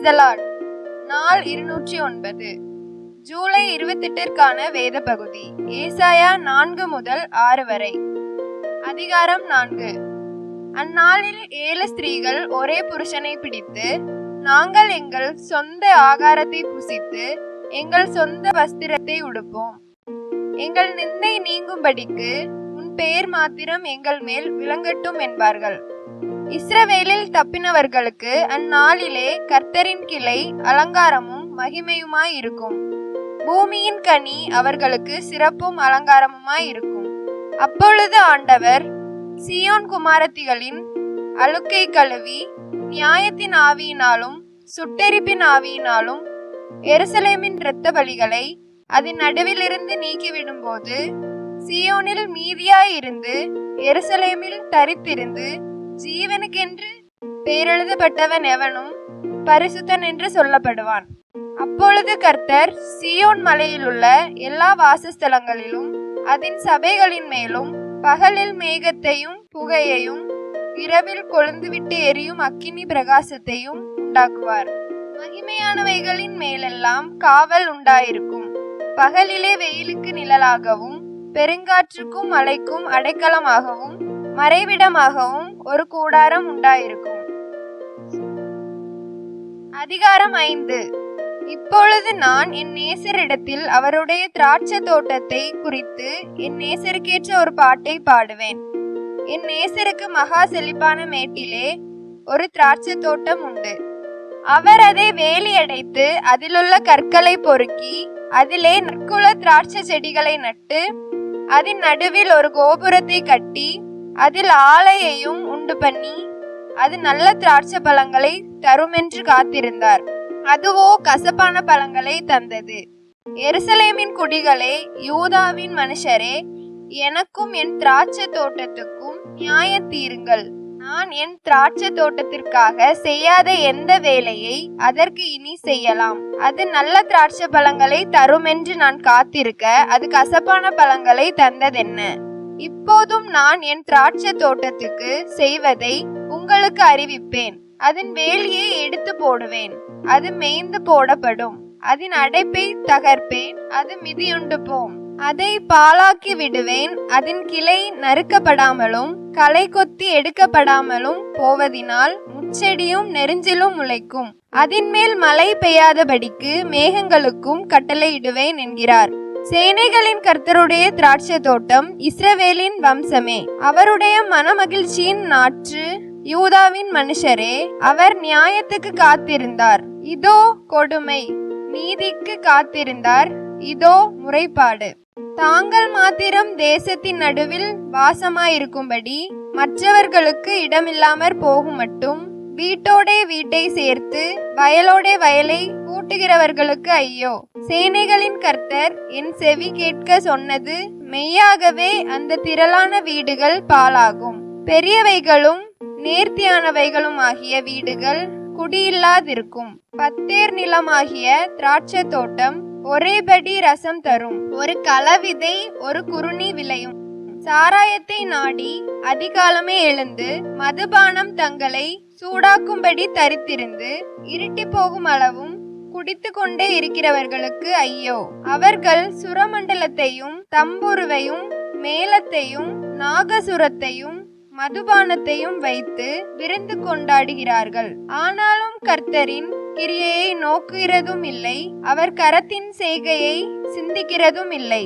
தி Lord. நாள் 209. ஜூலை 28ற்கான வேத பகுதி ஏசாயா 4 முதல் 6 வரை. அதிகாரம் 4. அந்நாளில் 7 ஸ்திரீகள் ஒரே புருஷனை பிடித்து, நாங்கள் எங்கள் சொந்த ஆகாரத்தை புசித்து எங்கள் சொந்த வஸ்திரத்தை உடுப்போம், எங்கள் நிந்தை நீங்கும்படிக்கு உன் பெயர் மாத்திரம் எங்கள் மேல் விளங்கட்டும் என்பார்கள். இஸ்ரவேலில் தப்பினவர்களுக்கு அந்நாளிலே கர்த்தரின் கிளை அலங்காரமும் மகிமையுமாய் இருக்கும். பூமியின் கனி அவர்களுக்கு சிறப்பும் அலங்காரமுமாய் இருக்கும். அப்பொழுது ஆண்டவர் சீயோன் குமாரத்திகளின் அழுக்கை கழுவி நியாயத்தின் ஆவியினாலும் சுட்டெரிப்பின் ஆவியினாலும் எருசலேமின் இரத்த பலிகளை அதன் நடுவிலிருந்து நீக்கிவிடும்போது, சீயோனில் மீதியாயிருந்து எருசலேமில் தரித்திருந்து ஜீவனுக்கென்று பேரெழுதப்பட்டவன் எவனும் பரிசுத்தன் என்று சொல்லப்படுவான். அப்பொழுது கர்த்தர் சீயோன் மலையிலுள்ள எல்லா வாசஸ்தலங்களிலும் அதன் சபைகளின் மேலும் பகலில் மேகத்தையும் புகையையும் இரவில் கொழுந்துவிட்டு எரியும் அக்கினி பிரகாசத்தையும் உண்டாக்குவார். மகிமையானவைகளின் மேலெல்லாம் காவல் உண்டாயிருக்கும். பகலிலே வெயிலுக்கு நிழலாகவும் பெருங்காற்றுக்கும் மழைக்கும் அடைக்கலமாகவும் மறைவிடமாகவும் ஒரு கூடாரம் உண்டாயிருக்கும். அதிகாரம் 5. இப்பொழுது நான் என் நேசரிடத்தில் அவருடைய திராட்சை தோட்டத்தை குறித்து என் நேசருக்கேற்ற ஒரு பாட்டை பாடுவேன். என் நேசருக்கு மகா செழிப்பான மேட்டிலே ஒரு திராட்சை தோட்டம் உண்டு. அவர் அதை வேலி அடைத்து அதிலுள்ள கற்களை பொறுக்கி அதிலே நற்குல திராட்சை செடிகளை நட்டு அதன் நடுவில் ஒரு கோபுரத்தை கட்டி அதில் ஆலையையும் உண்டு பண்ணி அது நல்ல திராட்சை பழங்களை தருமென்று காத்திருந்தார். அதுவோ கசப்பான பழங்களை தந்தது. எருசலேமின் குடிகளே, யூதாவின் மனுஷரே, எனக்கும் என் திராட்சை தோட்டத்துக்கும் நியாயம் தீருங்கள். நான் என் திராட்சை தோட்டத்திற்காக செய்யாத எந்த வேலையை அதற்கு இனி செய்யலாம்? அது நல்ல திராட்சை பழங்களை தருமென்று நான் காத்திருக்க அது கசப்பான பழங்களை தந்ததென்ன? இப்போதும் நான் என் திராட்சை தோட்டத்துக்கு செய்வதை உங்களுக்கு அறிவிப்பேன். அதன் வேலியை எடுத்து போடுவேன், அது மேய்ந்து போடப்படும். அதன் அடைப்பை தகர்ப்பேன், அது மிதியுண்டு போம். அதை பாழாக்கி விடுவேன். அதன் கிளை நறுக்கப்படாமலும் களை கொத்தி எடுக்கப்படாமலும் போவதினால் முச்செடியும் நெருஞ்சிலும் முளைக்கும். அதன் மேல் மழை பெய்யாதபடிக்கு மேகங்களுக்கும் கட்டளையிடுவேன் என்கிறார். சேனைகளின் கர்த்தருடைய திராட்சை தோட்டம் இஸ்ரவேலின் வம்சமே, அவருடைய மனமகிழ்ச்சியின் நாற்று யூதாவின் மனுஷரே. அவர் நியாயத்துக்கு காத்திருந்தார், இதோ கொடுமை; நீதிக்கு காத்திருந்தார், இதோ முறைப்பாடு. தாங்கள் மாத்திரம் தேசத்தின் நடுவில் வாசமாயிருக்கும்படி மற்றவர்களுக்கு இடமில்லாமற் போகும் மட்டும் வீட்டோடே வீட்டை சேர்த்து வயலோடே வயலை கூட்டுகிறவர்களுக்கு ஐயோ! சேனைகளின் கர்த்தர் என் செவி கேட்க சொன்னது மெய்யாகவே, அந்த திரளான வீடுகள் பாழாகும். பெரியவைகளும் நேர்த்தியானவைகளும் ஆகிய வீடுகள் குடியில்லாதிருக்கும். 10 ஏர் நிலமாகிய திராட்சை தோட்டம் ஒரேபடி ரசம் தரும். ஒரு களவிதை ஒரு குறுணி விளையும். சாராயத்தை நாடி அதிகாலமே எழுந்து மதுபானம் தங்களை சூடாக்கும்படி தரித்திருந்து இருட்டி போகும் அளவும் குடித்து கொண்டே இருக்கிறவர்களுக்கு ஐயோ! அவர்கள் சுரமண்டலத்தையும் தம்புருவையும் மேளத்தையும் நாகசுரத்தையும் மதுபானத்தையும் வைத்து விருந்து கொண்டாடுகிறார்கள். ஆனாலும் கர்த்தரின் கிரியையை நோக்குகிறதும் இல்லை, அவர் கரத்தின் செய்கையை சிந்திக்கிறதும் இல்லை.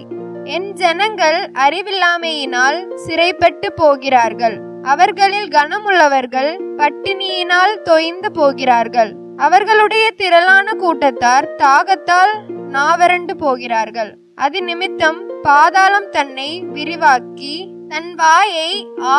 என் ஜனங்கள் அறிவில்லாமையினால் சிறைப்பட்டு போகிறார்கள். அவர்களில் கனமுள்ளவர்கள் பட்டினியினால் தொய்ந்து போகிறார்கள். அவர்களுடைய திரளான கூட்டத்தார் தாகத்தால் நாவறண்டு போகிறார்கள். அது நிமித்தம் பாதாளம் தன்னை விரிவாக்கி தன் வாயை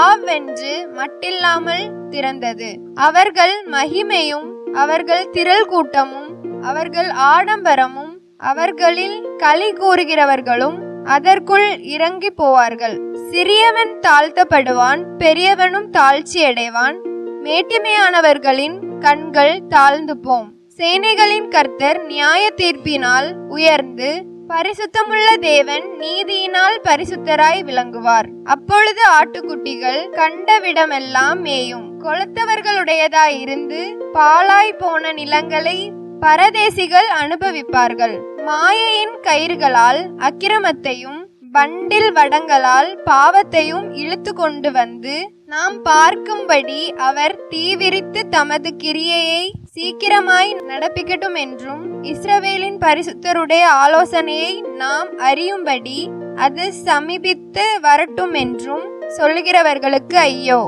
ஆவென்று மட்டில்லாமல் திறந்தது. அவர்கள் மகிமையும் அவர்கள் திரள் கூட்டமும் அவர்கள் ஆடம்பரமும் அவர்களில் களி கூறுகிறவர்களும் அதற்குள் இறங்கி போவார்கள். சிறியவன் தாழ்த்தப்படுவான், பெரியவனும் தாழ்ச்சி அடைவான். மேட்டிமையானவர்களின் கண்கள் தாழ்ந்து போம். சேனைகளின் கர்த்தர் நியாய தீர்ப்பினால் உயர்ந்து பரிசுத்தமுள்ள தேவன் நீதியினால் பரிசுத்தராய் விளங்குவார். அப்பொழுது ஆட்டுக்குட்டிகள் கண்டவிடமெல்லாம் மேயும், கொளுத்தவர்களுடையதாயிருந்து பாழாய் போன நிலங்களை பரதேசிகள் அனுபவிப்பார்கள். மாயையின் கயிறுகளால் அக்கிரமத்தையும் வண்டில் வடங்களால் பாவத்தையும் இழுத்து கொண்டு வந்து நாம் பார்க்கும்படி அவர் தீவிரித்து தமது கிரியையை சீக்கிரமாய் நடப்பிக்கட்டும் என்றும் இஸ்ரவேலின் பரிசுத்தருடைய ஆலோசனையை நாம் அறியும்படி அது சமீபித்து வரட்டும் என்றும் சொல்லுகிறவர்களுக்கு ஐயோ.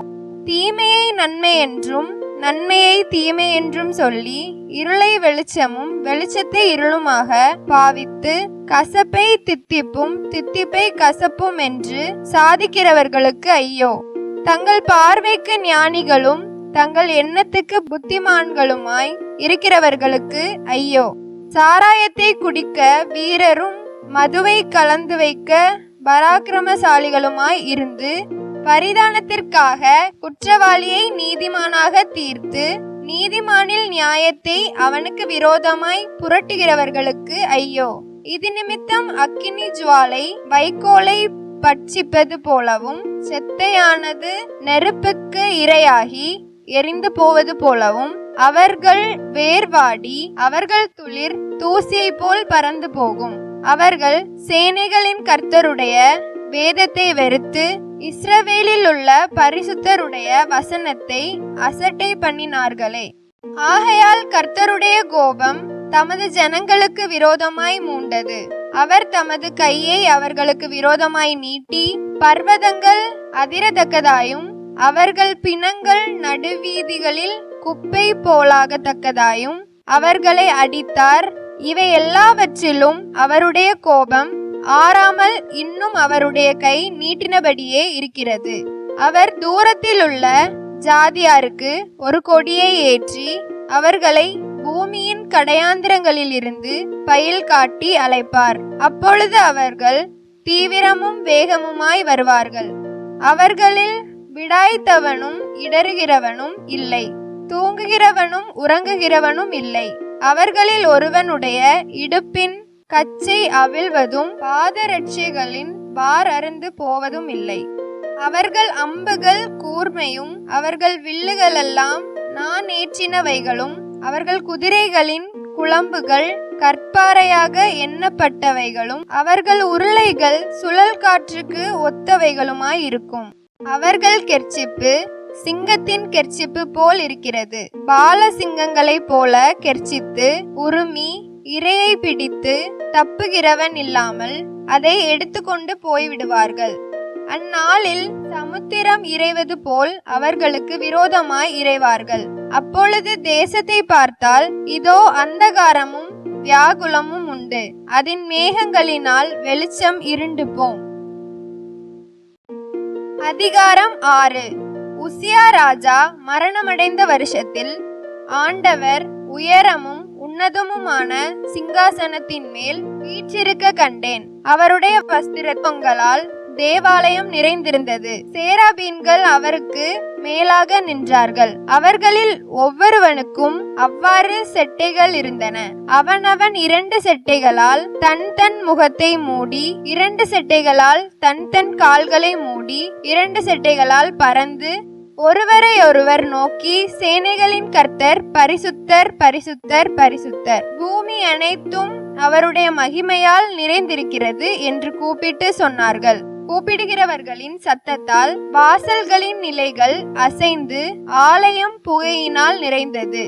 தீமையை நன்மை என்றும் நன்மையை தீமை என்றும் சொல்லி இருளை வெளிச்சமும் வெளிச்சத்தை இருளுமாக பாவித்து கசப்பை தித்திப்பும் தித்திப்பை கசப்பும் என்று சாதிக்கிறவர்களுக்கு ஐயோ. தங்கள் பார்வைக்கு ஞானிகளும் தங்கள் எண்ணத்துக்கு புத்திமான்களுமாய் இருக்கிறவர்களுக்கு ஐயோ. சாராயத்தை குடிக்க வீரரும் மதுவை கலந்து வைக்க பராக்கிரமசாலிகளுமாய் இருந்து பரிதானத்திற்காக குற்றவாளியை நீதிமானாக தீர்த்து நீதிமானில் நியாயத்தை அவனுக்கு விரோதமாய் புரட்டுகிறவர்களுக்கு ஐயோ. இது நிமித்தம் அக்கினி ஜுவாலை வைக்கோலை பட்சிப்பது போலவும் செத்தையானது நெருப்புக்கு இரையாகி எரிந்து போவது போலவும் அவர்கள் வேர்வாடி அவர்கள் துளிர் தூசியை போல் பறந்து போகும். அவர்கள் சேனைகளின் கர்த்தருடைய வேதத்தை வெறுத்து இஸ்ரவேலில் உள்ள பரிசுத்தருடைய வசனத்தை அசட்டை பண்ணினார்களே. ஆகையால் கர்த்தருடைய கோபம் தமது ஜனங்களுக்கு விரோதமாய் மூண்டது. அவர் தமது கையை அவர்களுக்கு விரோதமாய் நீட்டி பர்வதங்கள் அதிரத்தக்கதாயும் அவர்கள் பிணங்கள் நடுவீதிகளில் குப்பை போலாகத்தக்கதாயும் அவர்களை அடித்தார். இவை எல்லாவற்றிலும் அவருடைய கோபம் ஆறாமல் இன்னும் அவருடைய கை நீட்டினபடியே இருக்கிறது. அவர் தூரத்தில் உள்ள ஜாதியாருக்கு ஒரு கொடியை ஏற்றி அவர்களை பூமியின் கடையாந்திரங்களில் இருந்து பயில் காட்டி அழைப்பார். அப்பொழுது அவர்கள் தீவிரமும் வேகமுமாய் வருவார்கள். அவர்களில் விடாய்த்தவனும் இடறுகிறவனும் இல்லை, தூங்குகிறவனும் உறங்குகிறவனும் இல்லை. அவர்களில் ஒருவனுடைய இடுப்பின் கச்சை அவிழ்வதும் பாதரட்சைகளின் வார் அருந்து போவதும் இல்லை. அவர்கள் அம்புகள் கூர்மையும் அவர்கள் வில்லுகளெல்லாம் நான் ஏற்றினவைகளும் அவர்கள் குதிரைகளின் குளம்புகள் கற்பாறையாக எண்ணப்பட்டவைகளும் அவர்கள் உருளைகள் சுழல் காற்றுக்கு ஒத்தவைகளுமாயிருக்கும். அவர்கள் கெர்ச்சிப்பு சிங்கத்தின் கெர்ச்சிப்பு போல் இருக்கிறது. பால சிங்கங்களைப் போல கெர்ச்சித்து உருமி இரையை பிடித்து தப்புகிறவன் இல்லாமல் அதை எடுத்துக்கொண்டு போய்விடுவார்கள். அந்நாளில் சமுத்திரம் இறைவது போல் அவர்களுக்கு விரோதமாய் இறைவார்கள். அப்பொழுது தேசத்தை பார்த்தால் இதோ அந்தகாரமும் வியாகுலமும் உண்டு. அதன் மேகங்களினால் வெளிச்சம் இருண்டு போம். அதிகாரம் 6. உசியா ராஜா மரணமடைந்த வருஷத்தில் ஆண்டவர் உயரமும் உன்னதமுமான சிங்காசனத்தின் மேல் வீற்றிருக்க கண்டேன். அவருடைய வஸ்திரங்களால் தேவாலயம் நிறைந்திருந்தது. சேராபீன்கள் அவருக்கு மேலாக நின்றார்கள். அவர்களில் ஒவ்வொருவனுக்கும் அவ்வாறு செட்டைகள் இருந்தன. அவனவன் 2 செட்டைகளால் தன் தன் முகத்தை மூடி, 2 செட்டைகளால் தன் தன் கால்களை மூடி, 2 செட்டைகளால் பறந்து ஒருவரை ஒருவர் நோக்கி சேனைகளின் கர்த்தர் பரிசுத்தர் பரிசுத்தர் பரிசுத்தர், பூமி அனைத்தும் அவருடைய மகிமையால் நிறைந்திருக்கிறது என்று கூப்பிட்டு சொன்னார்கள். கூப்பிடுகிறவர்களின் சத்தத்தால் வாசல்களின் நிலைகள் அசைந்து ஆலயம் புகையினால் நிறைந்தது.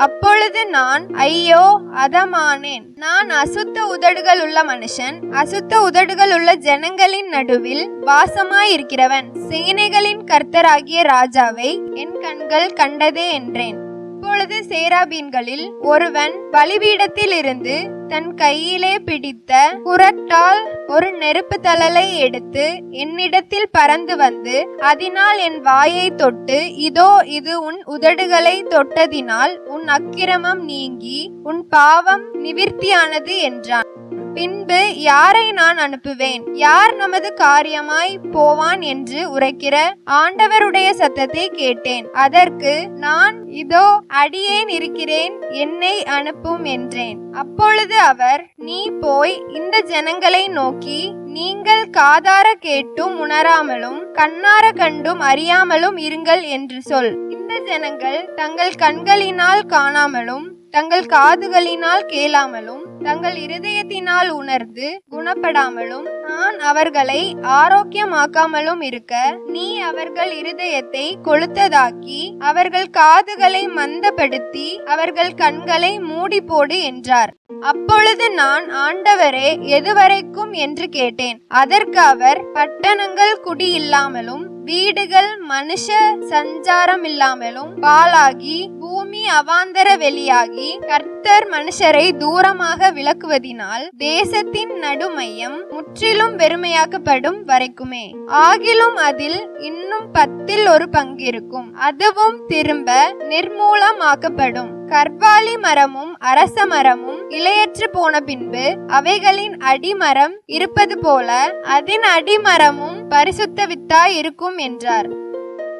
அப்பொழுது நான் ஐயோ அதமானேன், நான் அசுத்த உதடுகள் உள்ள மனுஷன், அசுத்த உதடுகள் உள்ள ஜனங்களின் நடுவில் வாசமாயிருக்கிறவன், சேனைகளின் கர்த்தராகிய ராஜாவை என் கண்கள் கண்டதே என்றேன். அப்பொழுது சேராபீன்களில் ஒருவன் பலிபீடத்தில் இருந்து தன் கையிலே பிடித்த குறட்டால் ஒரு நெருப்பு தழலை எடுத்து என்னிடத்தில் பறந்து வந்து அதனால் என் வாயை தொட்டு, இதோ இது உன் உதடுகளை தொட்டதினால் உன் அக்கிரமம் நீங்கி உன் பாவம் நிவிர்த்தியானது என்றான். பின்பு யாரை நான் அனுப்புவேன், யார் நமது காரியமாய் போவான் என்று உரைக்கிற ஆண்டவருடைய சத்தத்தை கேட்டேன். அதற்கு நான் இதோ அடியேன் இருக்கிறேன், என்னை அனுப்பும் என்றேன். அப்பொழுது அவர், நீ போய் இந்த ஜனங்களை நோக்கி, நீங்கள் காதார கேட்டும் உணராமலும் கண்ணார கண்டும் அறியாமலும் இருங்கள் என்று சொல். இந்த ஜனங்கள் தங்கள் கண்களினால் காணாமலும் தங்கள் காதுகளினால் கேளாமலும் தங்கள் இருதயத்தினால் உணர்ந்து குணப்படாமலும் நான் அவர்களை ஆரோக்கியமாக்காமலும் இருக்க நீ அவர்கள் இருதயத்தை கொளுத்ததாக்கி அவர்கள் காதுகளை மந்தப்படுத்தி அவர்கள் கண்களை மூடி போடு என்றார். அப்பொழுது நான், ஆண்டவரே, எதுவரைக்கும் என்று கேட்டேன். அதற்கு அவர், பட்டணங்கள் குடியில்லாமலும் வீடுகள் மனுஷ சஞ்சாரம் இல்லாமலும் பாழாகி பூமி அவாந்தர வெளியாகி கர்த்தர் மனுஷரை தூரமாக விலக்குவதினால் தேசத்தின் நடுமையம் முற்றிலும் வெறுமையாக்கப்படும் வரைக்குமே. ஆகிலும் அதில் இன்னும் 10 பங்கிருக்கும், அதுவும் திரும்ப நிர்மூலமாக்கப்படும். கர்வாலி மரமும் அரச மரமும் இலையற்று போன பின்பு அவைகளின் அடிமரம் இருப்பது போல அதன் அடிமரமும் பரிசுத்த வித்தாய் இருக்கும் என்றார்.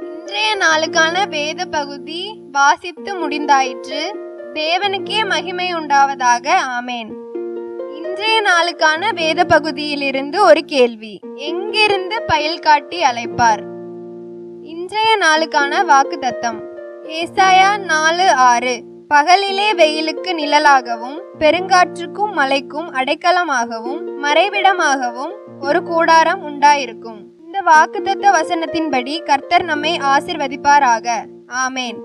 இன்றைய நாளுக்கான வேத பகுதி வாசித்து முடிந்தாயிற்று. தேவனுக்கே மகிமை உண்டாவதாக. ஆமேன். இன்றைய நாளுக்கான வேத பகுதியிலிருந்து ஒரு கேள்வி. எங்கிருந்து பயல் காட்டி அழைப்பார்? இன்றைய நாளுக்கான வாக்குத்தத்தம் ஏசாயா 4:6. பகலிலே வெயிலுக்கு நிழலாகவும் பெருங்காற்றுக்கும் மழைக்கும் அடைக்கலமாகவும் மறைவிடமாகவும் ஒரு கூடாரம் உண்டாயிருக்கும். இந்த வாக்குத்தத்த வசனத்தின்படி கர்த்தர் நம்மை ஆசீர்வதிப்பாராக. ஆமேன்.